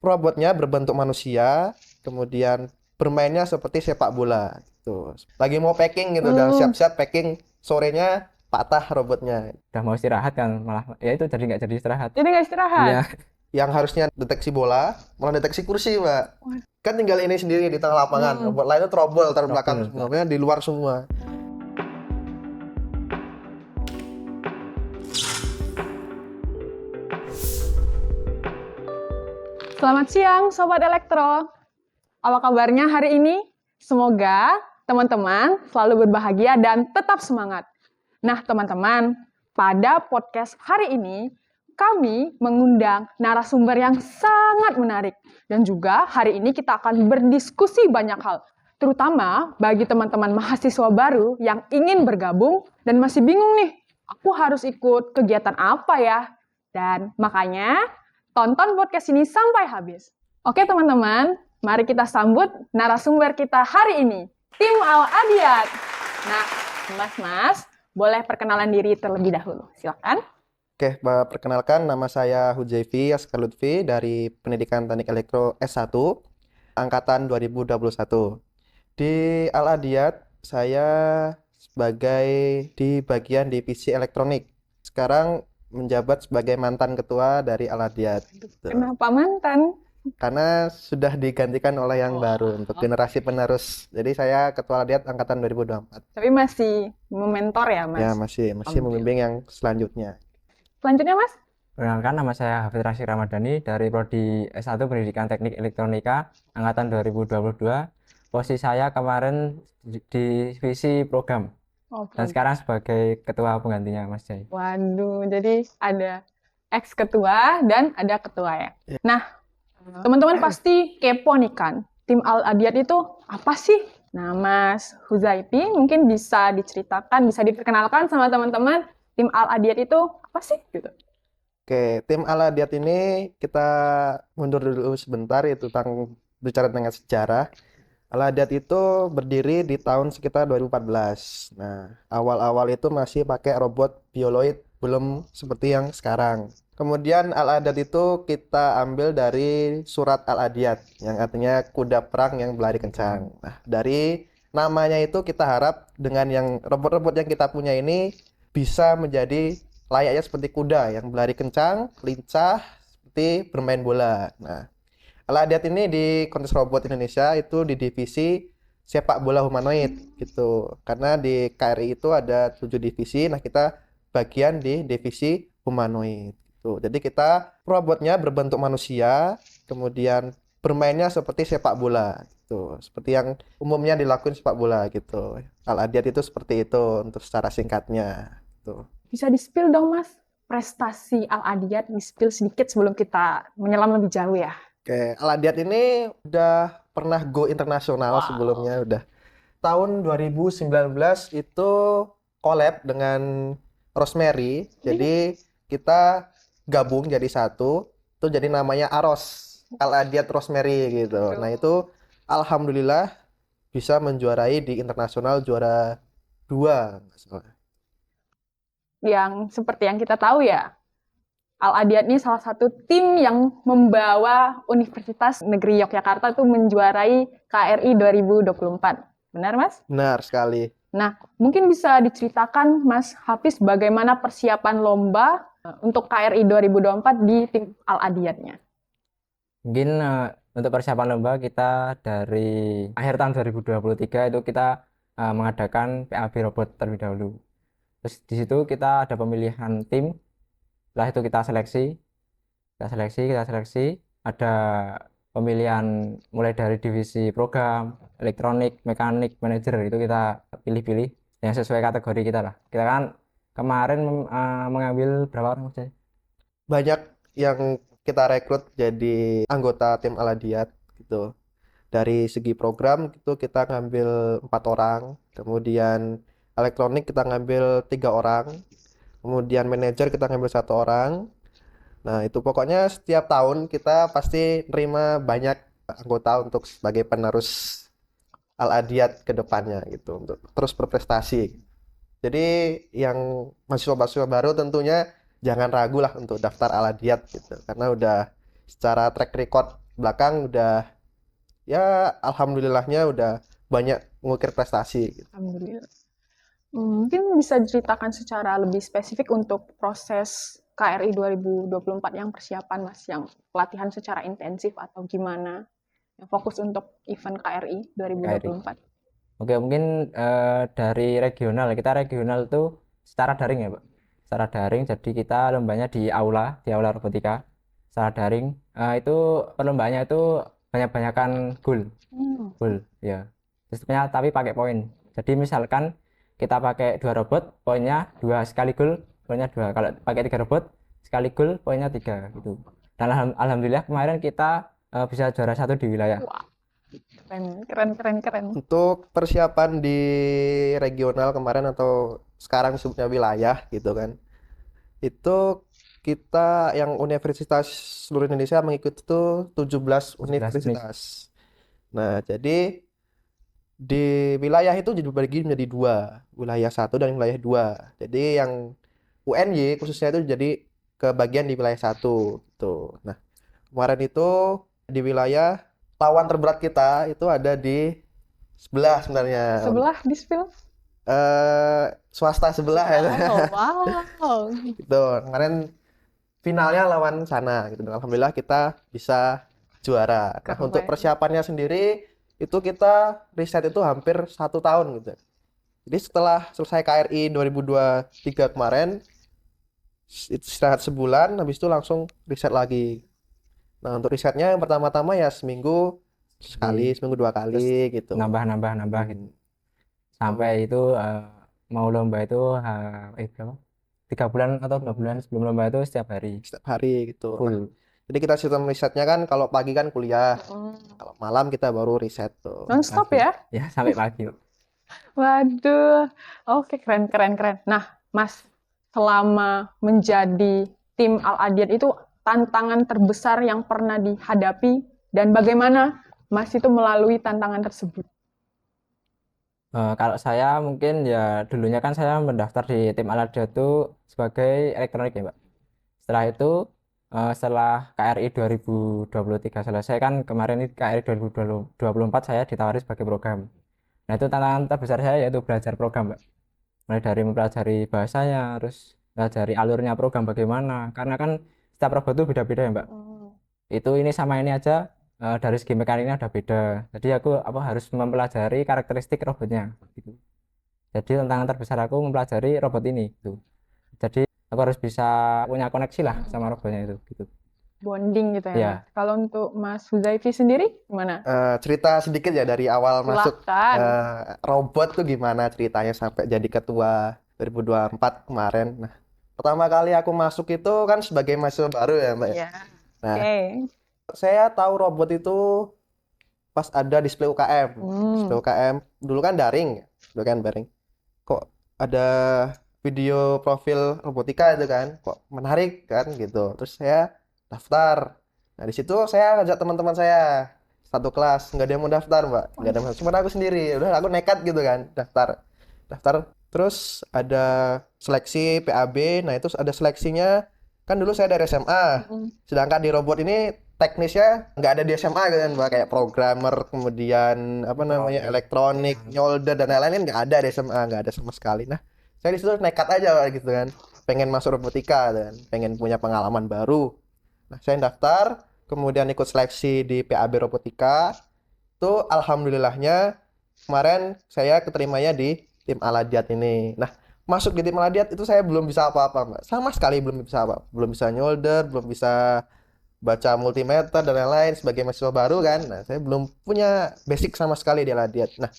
robotnya berbentuk manusia, kemudian bermainnya seperti sepak bola gitu. Lagi mau packing gitu, udah siap-siap packing, sorenya patah robotnya. Udah mau istirahat kan malah ya itu jadi nggak jadi istirahat. Jadi nggak istirahat? Iya. Yang harusnya deteksi bola, malah deteksi kursi, Mbak. Kan tinggal ini sendiri di tengah lapangan, robot lainnya terobol, taruh belakang Trouble. semua, di luar semua. Selamat siang Sobat Elektro. Apa kabarnya hari ini? Semoga teman-teman selalu berbahagia dan tetap semangat. Nah teman-teman, pada podcast hari ini kami mengundang narasumber yang sangat menarik. Dan juga hari ini kita akan berdiskusi banyak hal. Terutama bagi teman-teman mahasiswa baru yang ingin bergabung dan masih bingung nih, aku harus ikut kegiatan apa ya? Dan makanya tonton podcast ini sampai habis. Oke teman-teman, mari kita sambut narasumber kita hari ini, Tim Al-Adiyat. Nah, mas-mas, boleh perkenalan diri terlebih dahulu. Silakan. Oke, Mbak, perkenalkan nama saya Huzaifi Askar Lutfi dari Pendidikan Teknik Elektro S1 angkatan 2021. Di Al-Adiyat saya sebagai di bagian divisi elektronik. Sekarang menjabat sebagai mantan ketua dari Al-Adiyat. Kenapa mantan? Karena sudah digantikan oleh yang baru untuk generasi penerus. Jadi saya ketua Al-Adiyat angkatan 2024. Tapi masih mementor ya, Mas? Ya, masih membimbing yang selanjutnya. Selanjutnya, Mas? Perkenalkan, nama saya Hafid Rashid Ramadhani dari Prodi S1 Pendidikan Teknik Elektronika angkatan 2022. Posisi saya kemarin di divisi program dan sekarang sebagai ketua penggantinya Mas Jai. Waduh, jadi ada ex-ketua dan ada ketua ya. Nah, teman-teman pasti kepo nih kan, Tim Al-Adiyat itu apa sih? Nah, Mas Huzaifi mungkin bisa diceritakan, bisa diperkenalkan sama teman-teman, Tim Al-Adiyat itu apa sih? Gitu. Oke, tim Al-Adiyat ini kita mundur dulu sebentar itu tentang bicara tentang sejarah. Al-Adiyat itu berdiri di tahun sekitar 2014. Nah, awal-awal itu masih pakai robot bioloid, belum seperti yang sekarang. Kemudian Al-Adiyat itu kita ambil dari surat Al-Adiyat, yang artinya kuda perang yang berlari kencang. Nah, dari namanya itu kita harap dengan yang robot-robot yang kita punya ini bisa menjadi layaknya seperti kuda yang berlari kencang, lincah, seperti bermain bola. Nah, Al-Adiyat ini di kontes robot Indonesia itu di divisi sepak bola humanoid gitu. Karena di KRI itu ada 7 divisi, nah kita bagian di divisi humanoid gitu. Jadi kita robotnya berbentuk manusia, kemudian bermainnya seperti sepak bola gitu. Seperti yang umumnya dilakukan sepak bola gitu. Al-Adiyat itu seperti itu untuk secara singkatnya gitu. Bisa di-spill dong, Mas, prestasi Al-Adiyat, di-spill sedikit sebelum kita menyelam lebih jauh ya. Oke, Al-Adiyat ini udah pernah go internasional sebelumnya, udah. Tahun 2019 itu collab dengan Rosemary, jadi kita gabung jadi satu, itu jadi namanya AROS, Al-Adiyat Rosemary gitu. Nah itu alhamdulillah bisa menjuarai di internasional juara 2. Yang seperti yang kita tahu ya, Al-Adiyat ini salah satu tim yang membawa Universitas Negeri Yogyakarta itu menjuarai KRI 2024. Benar, Mas? Benar sekali. Nah, mungkin bisa diceritakan, Mas Hafiz, bagaimana persiapan lomba untuk KRI 2024 di tim Al-Adiyatnya? Mungkin untuk persiapan lomba kita dari akhir tahun 2023 itu kita mengadakan PAB robot terlebih dahulu. Terus di situ kita ada pemilihan tim. Setelah itu kita seleksi, ada pemilihan mulai dari divisi program, elektronik, mekanik, manajer, itu kita pilih-pilih yang sesuai kategori kita lah. Kita kan kemarin mengambil berapa orang saja? Banyak yang kita rekrut jadi anggota tim Al-Adiyat gitu. Dari segi program itu kita ngambil 4 orang, kemudian elektronik kita ngambil 3 orang, kemudian manajer kita ngambil 1 orang. Nah itu pokoknya setiap tahun kita pasti nerima banyak anggota untuk sebagai penerus Al-Adiyat ke depannya gitu, untuk terus berprestasi. Jadi yang mahasiswa-mahasiswa baru tentunya jangan ragu lah untuk daftar Al-Adiyat gitu, karena udah secara track record belakang udah ya alhamdulillahnya udah banyak mengukir prestasi gitu. Alhamdulillah. Mungkin bisa diceritakan secara lebih spesifik untuk proses KRI 2024 yang persiapan Mas, yang pelatihan secara intensif atau gimana? Yang fokus untuk event KRI 2024. Oke, mungkin dari regional, kita regional itu secara daring ya Pak. Secara daring, jadi kita lombanya di aula robotika. Secara daring, itu perlombaannya itu banyak-banyakan goal ya. Sistemnya tapi pakai poin. Jadi misalkan kita pakai 2 robot, poinnya 2 sekali goal, poinnya 2. Kalau pakai 3 robot, sekali goal, poinnya 3 gitu. Dan alhamdulillah kemarin kita bisa juara 1 di wilayah. Wah, keren. Untuk persiapan di regional kemarin atau sekarang disebutnya wilayah gitu kan. Itu kita yang universitas seluruh Indonesia mengikuti itu 17 universitas. Nah, jadi di wilayah itu dibagi menjadi 2, wilayah 1 dan wilayah 2. Jadi yang UNY khususnya itu jadi kebagian di wilayah 1 gitu. Nah, kemarin itu di wilayah lawan terberat kita itu ada di sebelah sebenarnya. Sebelah di spill? Swasta sebelah ya. Wow. Gitu. Kemarin finalnya lawan sana gitu. Alhamdulillah kita bisa juara. Nah, Keren. untuk persiapannya sendiri itu kita riset itu hampir 1 tahun gitu. Jadi setelah selesai KRI 2023 kemarin istirahat sebulan, habis itu langsung riset lagi. Nah, untuk risetnya yang pertama-tama ya seminggu sekali, seminggu 2 kali gitu. Nambah gitu. Sampai itu mau lomba itu berapa? 3 bulan atau 2 bulan sebelum lomba itu setiap hari. Setiap hari gitu. Full. Jadi kita sistem risetnya kan kalau pagi kan kuliah, kalau malam kita baru riset tuh. Non-stop ya? Ya, sampai pagi. Waduh. Oke, keren. Nah, Mas, selama menjadi tim Al-Adiat itu tantangan terbesar yang pernah dihadapi dan bagaimana Mas itu melalui tantangan tersebut? Kalau saya mungkin ya dulunya kan saya mendaftar di tim Al-Adiat itu sebagai elektronik ya Pak. Setelah itu setelah KRI 2023 selesai kan kemarin ini KRI 2024 saya ditawari sebagai program. Nah itu tantangan terbesar saya yaitu belajar program Pak. Mulai dari mempelajari bahasanya, terus pelajari alurnya program bagaimana. Karena kan setiap robot itu beda-beda ya Mbak. Itu ini sama ini aja dari segi mekaniknya udah beda. Jadi aku harus mempelajari karakteristik robotnya gitu. Jadi tantangan terbesar aku mempelajari robot ini gitu. Jadi aku harus bisa punya koneksi lah sama robotnya itu gitu. Bonding gitu ya. Iya. Mas. Kalau untuk Mas Huzaifi sendiri gimana? Cerita sedikit ya dari awal masuk Silakan. robot tuh gimana ceritanya sampai jadi ketua 2024 kemarin. Nah, pertama kali aku masuk itu kan sebagai mahasiswa baru ya, Mbak. Ya. Nah, Oke. saya tahu robot itu pas ada display UKM. Display UKM dulu kan daring, dulu kan daring. Kok ada video profil robotika itu kan, kok menarik kan gitu. Terus saya daftar. Nah, di situ saya ngajak teman-teman saya satu kelas, nggak ada yang mau daftar, Mbak. Nggak ada yang mau, cuma aku sendiri. Udah aku nekat gitu kan, daftar. Terus ada seleksi PAB. Nah, itu ada seleksinya. Kan dulu saya dari SMA. Sedangkan di robot ini teknisnya nggak ada di SMA gitu kan, Mbak. Kayak programmer, kemudian apa namanya, elektronik, nyolder dan lain-lain nggak ada di SMA, nggak ada sama sekali. Nah, saya di situ nekat aja gitu kan. Pengen masuk robotika dan pengen punya pengalaman baru. Nah, saya daftar, kemudian ikut seleksi di PAB Robotika. Itu alhamdulillahnya kemarin saya keterimanya di tim Al-Adiat ini. Nah, masuk di tim Al-Adiat itu saya belum bisa apa-apa, Mbak. Sama sekali belum bisa apa. Belum bisa nyolder, belum bisa baca multimeter dan lain-lain sebagai mahasiswa baru kan. Nah, saya belum punya basic sama sekali di Al-Adiat. Nah,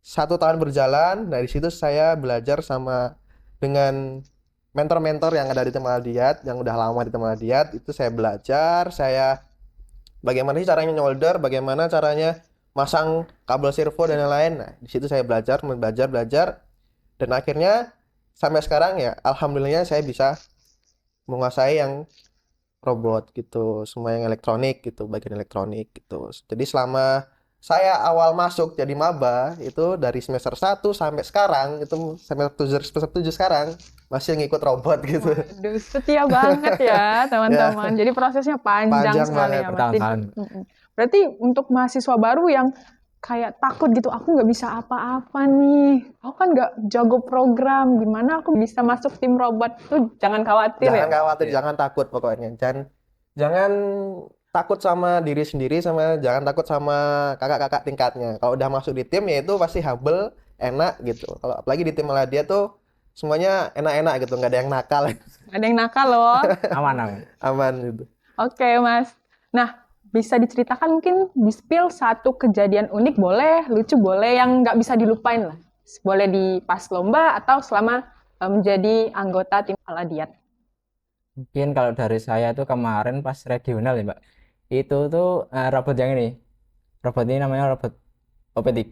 1 tahun berjalan, dari situ saya belajar dengan mentor-mentor yang ada di tim Al-Adiat, yang udah lama di tim Al-Adiat. Itu saya belajar, saya bagaimana sih caranya nyolder, bagaimana caranya masang kabel servo dan lain-lain. Nah, di situ saya belajar dan akhirnya sampai sekarang ya alhamdulillahnya saya bisa menguasai yang robot gitu, semua yang elektronik gitu, bagian elektronik gitu. Jadi selama saya awal masuk jadi maba itu dari semester 1 sampai sekarang itu semester 7 sekarang masih ngikut robot gitu. Waduh, setia banget ya teman-teman. Jadi prosesnya panjang Panjang sekali banget, ya Mas. bertahun-tahun. Berarti untuk mahasiswa baru yang kayak takut gitu, aku nggak bisa apa-apa nih, aku kan nggak jago program, gimana aku bisa masuk tim robot? Tuh jangan khawatir Jangan ya. khawatir, jangan takut pokoknya. Jangan takut sama diri sendiri, sama jangan takut sama kakak-kakak tingkatnya. Kalau udah masuk di tim ya itu pasti humble, enak gitu. Kalau apalagi di tim Maladia tuh semuanya enak-enak gitu, nggak ada yang nakal. Ada yang nakal loh. Aman. Aman gitu. Oke Mas. Nah, bisa diceritakan mungkin di-spill satu kejadian unik boleh, lucu boleh, yang nggak bisa dilupain lah. Boleh di pas lomba atau selama menjadi anggota tim Aladiat. Mungkin kalau dari saya tuh kemarin pas regional ya Mbak, itu tuh robot yang ini. Robot ini namanya robot OP3,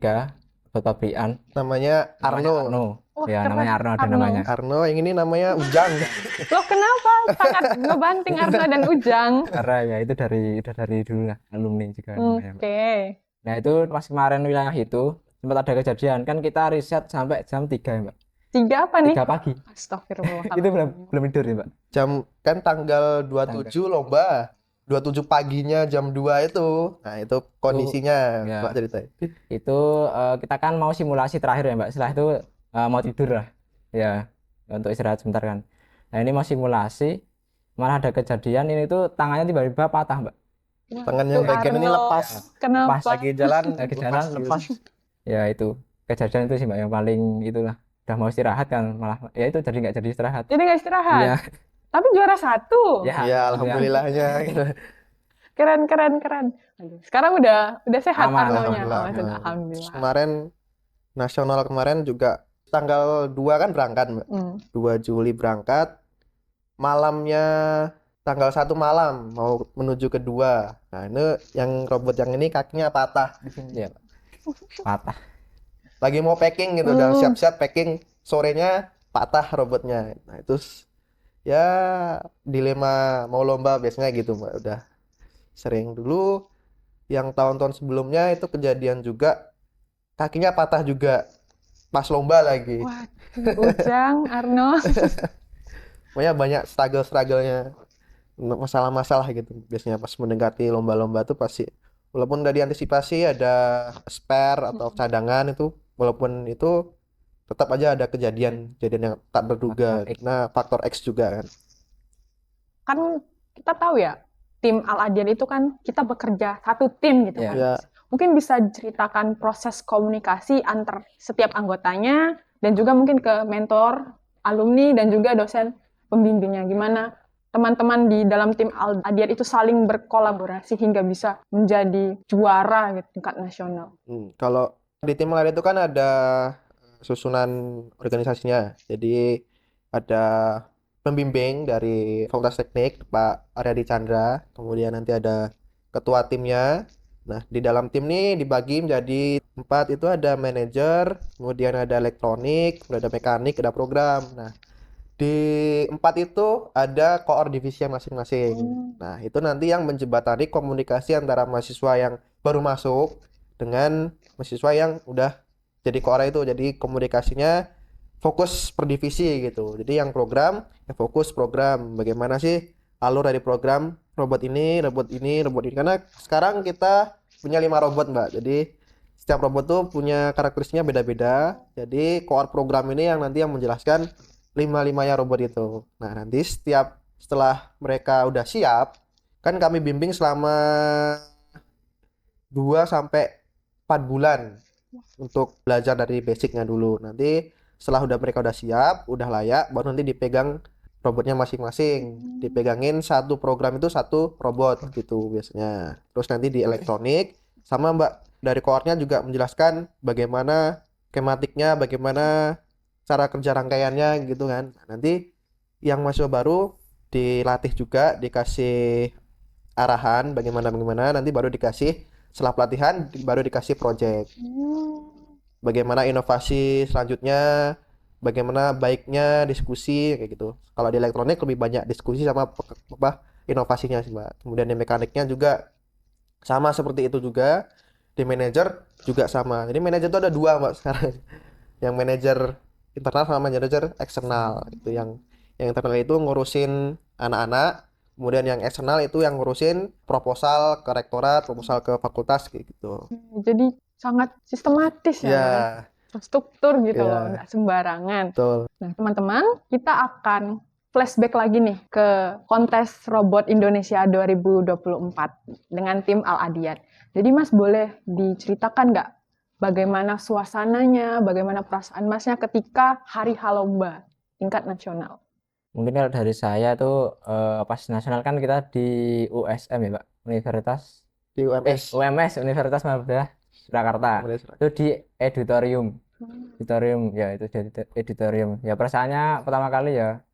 robot pabrikan. Namanya Namanya Arno. Arno. Wah, Ya, keren. namanya Arno ada Arno. namanya. Arno yang ini namanya Ujang. Loh kenapa sangat ngebanting Arno dan Ujang? Karena ya itu udah dari dulu lah, alumni juga namanya, Mbak. Oke. Nah, itu pas kemarin wilayah itu sempat ada kejadian. Kan kita riset sampai jam 3 ya, Mbak. 3 apa nih? 3 pagi. Astagfirullah. Itu belum tidur ya, Mbak. Jam kan tanggal 27 lomba. 27 paginya jam 2 itu. Nah, itu kondisinya, ya. Mbak ceritain. Itu kita kan mau simulasi terakhir ya, Mbak. Setelah itu mau tidur lah. Ya, untuk istirahat sebentar kan. Nah, ini mau simulasi, malah ada kejadian ini tuh tangannya tiba-tiba patah, Mbak. Tangan yang Tuh, bagian ini Arno. lepas. Kenapa? Pas Lagi jalan lepas. Ya, itu kejadian itu sih, Mbak, yang paling itulah. Udah mau istirahat kan malah ya itu jadi nggak jadi istirahat. Jadi nggak istirahat. Iya. Tapi juara 1. Ya, alhamdulillahnya gitu. Keren. Aduh, sekarang udah sehat Aman, Arnonya. Alhamdulillah. Alhamdulillah. Kemarin nasional kemarin juga tanggal 2 kan berangkat, Mbak. 2 Juli berangkat. Malamnya tanggal 1 malam mau menuju ke 2. Nah, ini yang robot yang ini kakinya patah di sini. Iya, Pak. Patah. Lagi mau packing gitu, udah siap-siap packing, sorenya patah robotnya. Nah, itu ya dilema mau lomba biasanya gitu, Mbak. Udah sering dulu yang tahun-tahun sebelumnya itu kejadian juga kakinya patah juga pas lomba lagi. Wah, Ujang, Arno. Pokoknya banyak struggle-strugglenya, masalah-masalah gitu. Biasanya pas mendekati lomba-lomba tuh pasti walaupun udah diantisipasi ada spare atau cadangan itu, walaupun itu tetap aja ada kejadian yang tak terduga. Faktor X. Nah, faktor X juga kan. Kan kita tahu ya, tim Al-Adian itu kan kita bekerja satu tim gitu kan. Ya, Mungkin bisa diceritakan proses komunikasi antar setiap anggotanya dan juga mungkin ke mentor, alumni dan juga dosen pembimbingnya. Gimana teman-teman di dalam tim Al-Adian itu saling berkolaborasi hingga bisa menjadi juara gitu tingkat nasional. Kalau di tim lain itu kan ada susunan organisasinya. Jadi ada pembimbing dari Fakultas Teknik, Pak Aryadi Chandra. Kemudian nanti ada ketua timnya. Nah, di dalam tim ini dibagi menjadi 4, itu ada manajer, kemudian ada elektronik, kemudian ada mekanik, ada program. Nah, di 4 itu ada core divisi masing-masing. Nah, itu nanti yang menjembatani komunikasi antara mahasiswa yang baru masuk dengan mahasiswa yang udah jadi core itu. Jadi komunikasinya fokus per divisi gitu. Jadi yang program ya fokus program. Bagaimana sih alur dari program robot ini. Karena sekarang kita punya 5 robot, Mbak. Jadi setiap robot tuh punya karakteristiknya beda-beda. Jadi core program ini yang nanti yang menjelaskan 5-5-nya robot itu. Nah, nanti setelah mereka udah siap, kan kami bimbing selama 2 sampai 4 bulan untuk belajar dari basicnya dulu. Nanti setelah mereka udah siap, udah layak, baru nanti dipegang robotnya masing-masing. Dipegangin satu program itu satu robot gitu biasanya. Terus nanti di elektronik sama Mbak dari core-nya juga menjelaskan bagaimana skematiknya, bagaimana cara kerja rangkaiannya gitu kan. Nanti yang mahasiswa baru dilatih juga, dikasih arahan bagaimana nanti baru dikasih setelah pelatihan baru dikasih project. Bagaimana inovasi selanjutnya, bagaimana baiknya diskusi kayak gitu. Kalau di elektronik lebih banyak diskusi sama inovasinya sih, Mbak. Kemudian di mekaniknya juga sama seperti itu juga. Di manajer juga sama. Jadi manajer itu ada 2, Mbak, sekarang. Yang manajer internal sama manajer eksternal. Itu yang internal itu ngurusin anak-anak, kemudian yang eksternal itu yang ngurusin proposal ke rektorat, proposal ke fakultas kayak gitu. Jadi sangat sistematis ya, Ya, terstruktur gitu loh, ya, nggak sembarangan. betul. Nah, teman-teman, kita akan flashback lagi nih ke kontes robot Indonesia 2024 dengan tim Al-Adiyat. Jadi Mas boleh diceritakan nggak bagaimana suasananya, bagaimana perasaan Masnya ketika hari Halomba tingkat nasional? Mungkin kalau dari saya tuh pas nasional kan kita di USM ya Pak, Universitas Di UMS. UMS Universitas Muhammadiyah Surakarta. Itu di auditorium. Auditorium ya itu di auditorium. Ya perasaannya pertama kali ya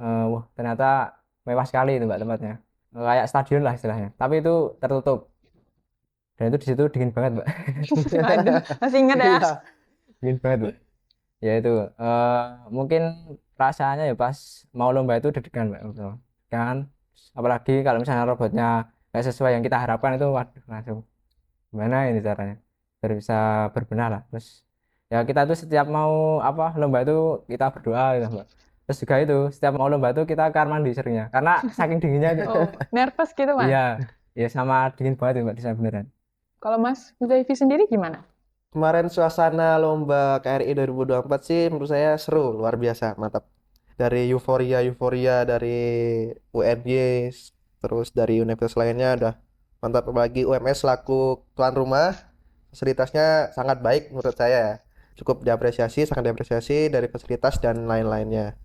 wah ternyata mewah sekali itu Mbak tempatnya. Kayak stadion lah istilahnya. Tapi itu tertutup. Dan itu di situ dingin banget Mbak. Waduh, masih ingat ya? Iya. Dingin banget Mbak. Ya itu mungkin rasanya ya pas mau lomba itu deg-degan Mbak. Betul. Kan apalagi kalau misalnya robotnya nggak sesuai yang kita harapkan itu waduh langsung gimana ini caranya biar bisa berbenah lah. Terus ya kita tuh setiap mau apa lomba itu kita berdoa gitu Mbak. Terus juga itu setiap mau lomba itu kita kamar mandi seringnya karena saking dinginnya itu. Oh, nervous gitu Mas? Iya, ya sama dingin banget itu Mbak di sana beneran. Kalau Mas Huzaifi sendiri gimana? Kemarin suasana lomba KRI 2024 sih menurut saya seru, luar biasa, mantap. Dari euforia dari UNY, terus dari universitas lainnya udah mantap. Apalagi UMS selaku tuan rumah, fasilitasnya sangat baik menurut saya. Cukup diapresiasi, sangat diapresiasi dari fasilitas dan lain-lainnya.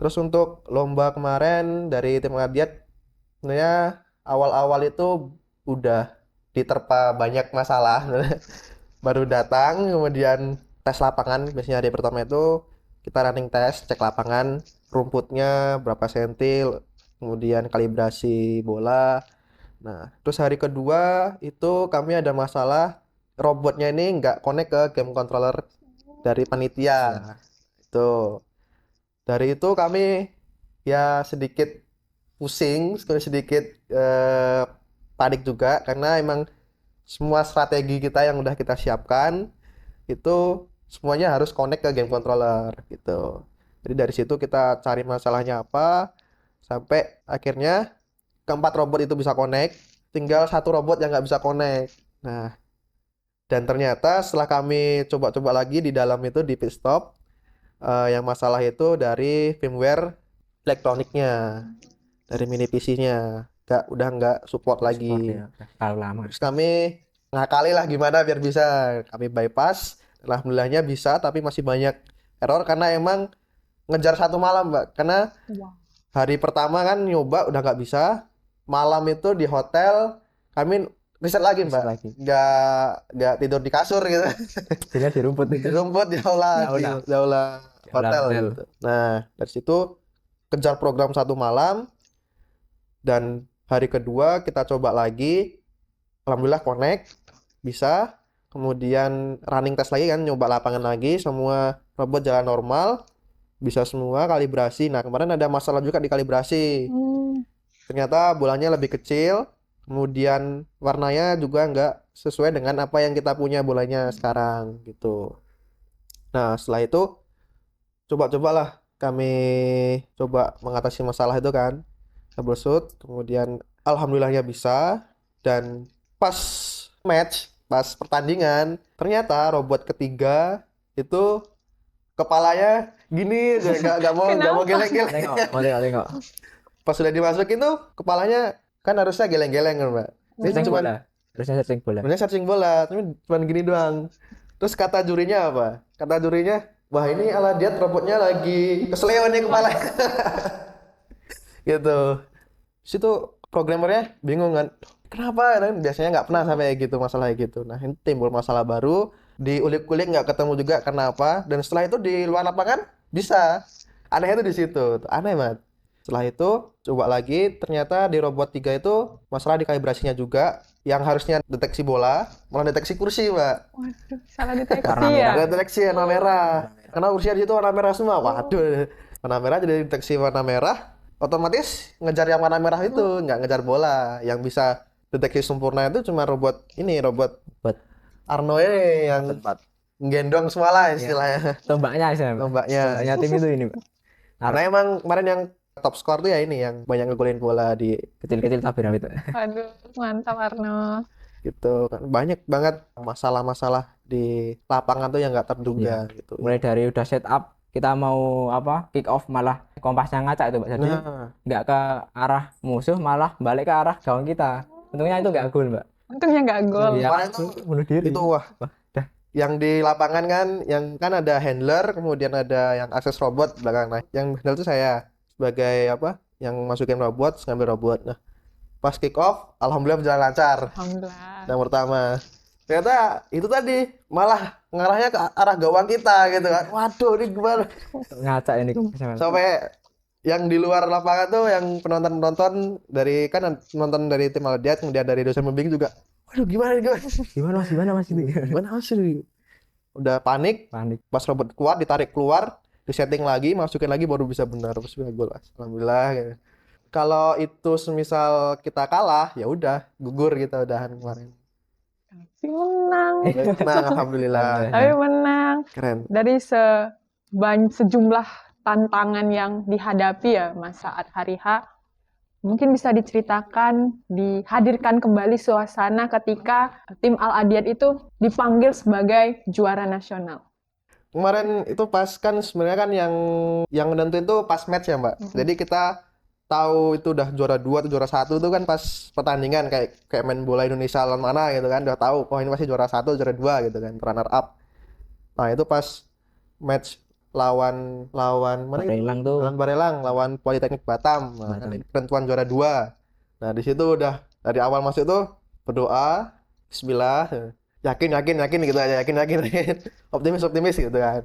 Terus untuk lomba kemarin dari tim Ngadiat, sebenarnya awal-awal itu udah diterpa banyak masalah. Baru datang, kemudian tes lapangan. Biasanya hari pertama itu kita running test, cek lapangan, rumputnya berapa senti, kemudian kalibrasi bola. Nah, terus hari kedua itu kami ada masalah robotnya ini nggak connect ke game controller dari panitia. Itu dari itu kami ya sedikit pusing, sedikit panik juga karena emang semua strategi kita yang udah kita siapkan itu semuanya harus connect ke game controller gitu. Jadi dari situ kita cari masalahnya apa sampai akhirnya keempat robot itu bisa connect, tinggal satu robot yang nggak bisa connect. Nah, dan ternyata setelah kami coba-coba lagi di dalam itu di pit stop, yang masalah itu dari firmware elektroniknya, dari mini PC-nya, udah nggak support lagi. Ya, terlalu lama. Terus kami ngakali lah gimana biar bisa. Kami bypass. Alhamdulillahnya bisa, tapi masih banyak error karena emang ngejar satu malam, Mbak. Karena hari pertama kan nyoba udah nggak bisa. Malam itu di hotel kami riset lagi, Mbak. Lagi. Nggak tidur di kasur gitu. Jadi di rumput Di rumput di aula hotel hotel. gitu. Nah, dari situ kejar program satu malam dan hari kedua kita coba lagi. Alhamdulillah connect bisa, kemudian running test lagi kan, nyoba lapangan lagi, semua robot jalan normal, bisa semua kalibrasi. Nah kemarin ada masalah juga di kalibrasi, ternyata bolanya lebih kecil, kemudian warnanya juga nggak sesuai dengan apa yang kita punya bolanya sekarang gitu. Nah setelah itu coba-cobalah kami coba mengatasi masalah itu kan, troubleshoot, kemudian alhamdulillahnya bisa. Dan pas match, pas pertandingan, ternyata robot ketiga itu kepalanya gini, nggak mau geleng-geleng. Tengok. Pas sudah dimasukin tuh kepalanya kan harusnya geleng-geleng kan, Mbak. Ini Setting cuma bola. Harusnya setting bola. sebenarnya searching bola, tapi cuma gini doang. Terus kata jurinya apa? Kata jurinya, wah ini Aladiat robotnya lagi kesleo nih kepala. Gitu. Situ programmernya bingung kan, kenapa? Dan biasanya nggak pernah sampai gitu masalah kayak gitu. Nah ini timbul masalah baru, diulik-ulik nggak ketemu juga kenapa. Dan setelah itu di luar lapangan bisa. Anehnya itu di situ, aneh banget. Setelah itu coba lagi, ternyata di robot 3 itu masalah di kalibrasinya juga. Yang harusnya deteksi bola, malah deteksi kursi, Mbak. Waduh, salah deteksi Warna ya. Ada deteksi warna merah. Karena kursinya di situ warna merah semua. Waduh, warna merah jadi deteksi warna merah. Otomatis ngejar yang warna merah itu, nggak ngejar bola. Yang bisa deteksi sempurna itu cuma robot ini, robot Buat Arno ini yang tempat. nggendong semua lah Ya, istilahnya. tombaknya saya, Pak. Tombaknya. Tombaknya tim itu ini, Pak. Karena emang kemarin yang top skor tuh ya ini yang banyak ngegolin bola di Kecil-kecil tapi itu. Aduh, mantap Arno. gitu kan. Banyak banget masalah-masalah di lapangan tuh yang nggak terduga gitu. Mulai dari udah set up, kita mau apa kick off malah kompasnya ngacak itu, Pak. Jadi Nah, nggak ke arah musuh, malah balik ke arah gawang kita. Untungnya itu nggak gol, Mbak. Untungnya nggak gol. Iya, kemarin tuh bunuh diri. itu wah, Dah. yang di lapangan kan, yang kan ada handler, kemudian ada yang akses robot belakang. Nah, yang handler tuh saya sebagai apa? Yang masukin robot, ngambil robot. Nah, pas kick off, alhamdulillah berjalan lancar. Alhamdulillah. Yang pertama. Ternyata itu tadi malah ngarahnya ke arah gawang kita gitu kan. Waduh, ini gimana? Ngacak ini kompasnya, Mas. Sampai yang di luar lapangan tuh yang penonton-penonton dari kan nonton dari tim Aldiat, kemudian dari dosen pembimbing juga. Waduh, gimana Gimana Mas ini? Gimana sih? Udah panik, Panik. pas robot keluar ditarik keluar, disetting lagi, masukin lagi baru bisa benar, terus bisa gol. Alhamdulillah gitu. Kalau itu semisal kita kalah, ya udah gugur kita udahan kemarin. Tapi menang. Menang, alhamdulillah. Tapi menang. Keren. Dari sejumlah tantangan yang dihadapi ya Mas saat hari H, mungkin bisa diceritakan, dihadirkan kembali suasana ketika tim Al Adiat itu dipanggil sebagai juara nasional. Kemarin itu pas kan sebenarnya kan yang nentuin tuh pas match ya Mbak. Jadi kita tahu itu udah juara 2 atau juara 1 itu kan pas pertandingan kayak main bola Indonesia lawan mana gitu kan udah tahu oh ini pasti juara 1, juara 2 gitu kan, runner up. Nah, itu pas match lawan mana itu? Barelang tuh. Lawan Barelang, lawan Politeknik Batam. Nah, kan penentuan juara 2. Nah, di situ udah dari awal masuk tuh berdoa, bismillah, yakin gitu aja, yakin. Optimis gitu kan.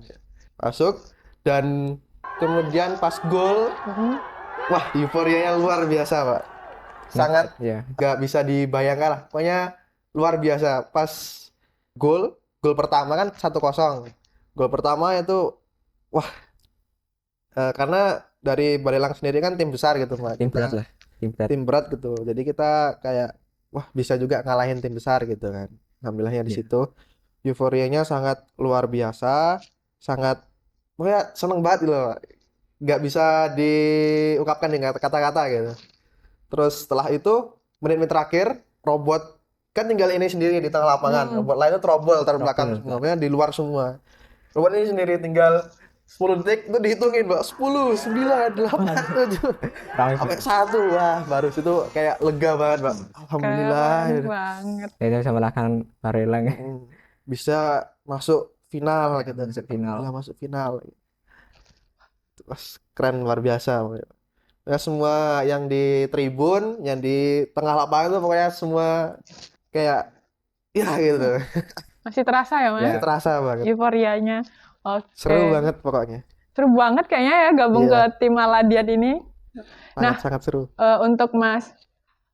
Masuk dan kemudian pas gol, wah, euforianya luar biasa, Pak. Sangat Ya. gak bisa dibayangkan lah. Pokoknya luar biasa. Pas gol pertama kan 1-0. Gol pertama itu, wah, karena dari Barelang sendiri kan tim besar gitu, Pak. Tim berat lah. Tim berat gitu. Jadi kita kayak, wah, bisa juga ngalahin tim besar gitu kan. Alhamdulillahnya di situ. Euforianya sangat luar biasa. Sangat, pokoknya seneng banget gitu loh. Nggak bisa diungkapkan dengan kata-kata gitu. Terus setelah itu menit-menit terakhir robot kan tinggal ini sendiri di tengah lapangan. Robot lainnya terobol terbelakang semuanya di luar semua. Robot ini sendiri tinggal 10 detik itu dihitungin, Mbak. 10, 9, 8, 7 sampai 1. Wah, baru situ kayak lega banget, Mbak. Alhamdulillah. Keren banget. Itu bisa mengalahkan Barelang. Bisa masuk final gitu. Masuk final. Alhamdulillah masuk final. Wah, keren luar biasa. Ya, semua yang di tribun, yang di tengah lapangan itu pokoknya semua kayak ya gitu. Masih terasa ya Mas? Masih terasa banget. Euforianya. Oke. Seru banget pokoknya. Seru banget kayaknya ya gabung Iya. ke tim Al Adiat ini. Sangat seru. Untuk Mas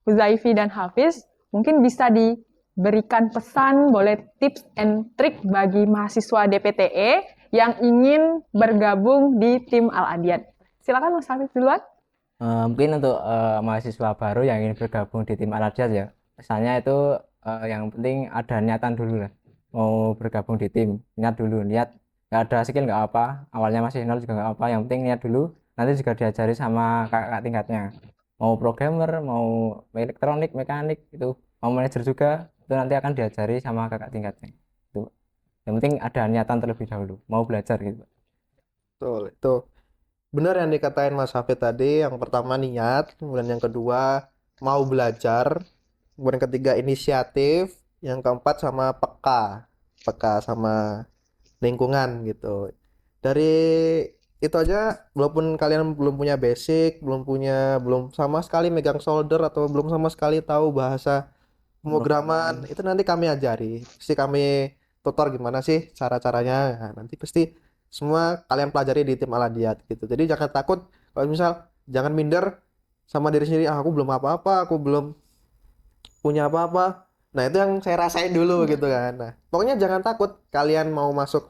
Huzaifi dan Hafiz, mungkin bisa diberikan pesan, boleh tips and trick bagi mahasiswa DPTE yang ingin bergabung di tim Al Adiat. Silakan Mas Hafiz duluan. Mungkin untuk mahasiswa baru yang ingin bergabung di tim Al Adiat ya, pesannya itu yang penting ada niatan dulu lah. Mau bergabung di tim, niat dulu, niat. Nggak ada skill nggak apa, awalnya masih nol juga nggak apa, yang penting niat dulu, nanti juga diajari sama kakak tingkatnya. Mau programmer, mau elektronik, mekanik, itu mau manajer juga, itu nanti akan diajari sama kakak tingkatnya. Itu. Yang penting ada niatan terlebih dahulu, mau belajar gitu. Betul, itu benar yang dikatain Mas Hafid tadi. Yang pertama niat, kemudian yang kedua mau belajar, kemudian yang ketiga inisiatif, yang keempat sama peka sama lingkungan gitu. Dari itu aja, walaupun kalian belum punya basic, belum sama sekali megang solder atau belum sama sekali tahu bahasa pemrograman, itu nanti kami ajari. Pasti kami tutor gimana sih cara-caranya. Nah, nanti pasti semua kalian pelajari di tim Al Adiat gitu. Jadi jangan takut, kalau misal jangan minder sama diri sendiri, aku belum apa-apa, aku belum punya apa-apa. Nah, itu yang saya rasain dulu gitu kan. Nah, pokoknya jangan takut kalian mau masuk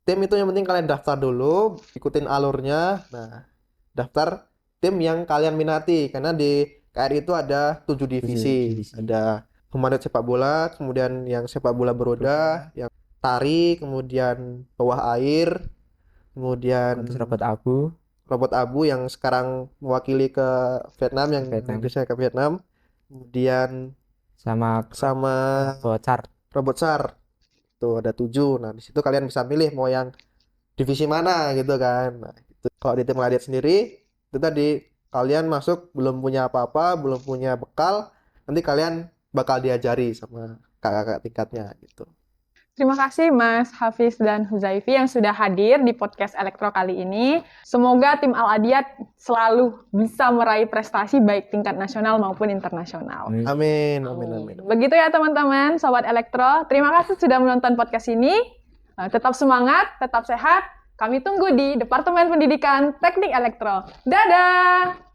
tim itu, yang penting kalian daftar dulu, ikutin alurnya. Nah, daftar tim yang kalian minati, karena di KRI itu ada 7 divisi. Ada humaniora sepak bola, kemudian yang sepak bola beroda, yang tari, kemudian bawah air, kemudian terus robot abu robot abu yang sekarang mewakili ke Vietnam, yang Vietnam. Inggrisnya ke Vietnam, kemudian sama sama voucher. robot SAR. Tuh ada 7. Nah, di situ kalian bisa milih mau yang divisi mana gitu kan. Nah, itu kalau di tim Aladiat sendiri itu tadi kalian masuk belum punya apa-apa, belum punya bekal, nanti kalian bakal diajari sama kakak-kakak tingkatnya gitu. Terima kasih Mas Hafiz dan Huzaifi yang sudah hadir di podcast Elektro kali ini. Semoga tim Al-Adiat selalu bisa meraih prestasi baik tingkat nasional maupun internasional. Amin, amin, amin. Begitu ya teman-teman, Sobat Elektro. Terima kasih sudah menonton podcast ini. Tetap semangat, tetap sehat. Kami tunggu di Departemen Pendidikan Teknik Elektro. Dadah!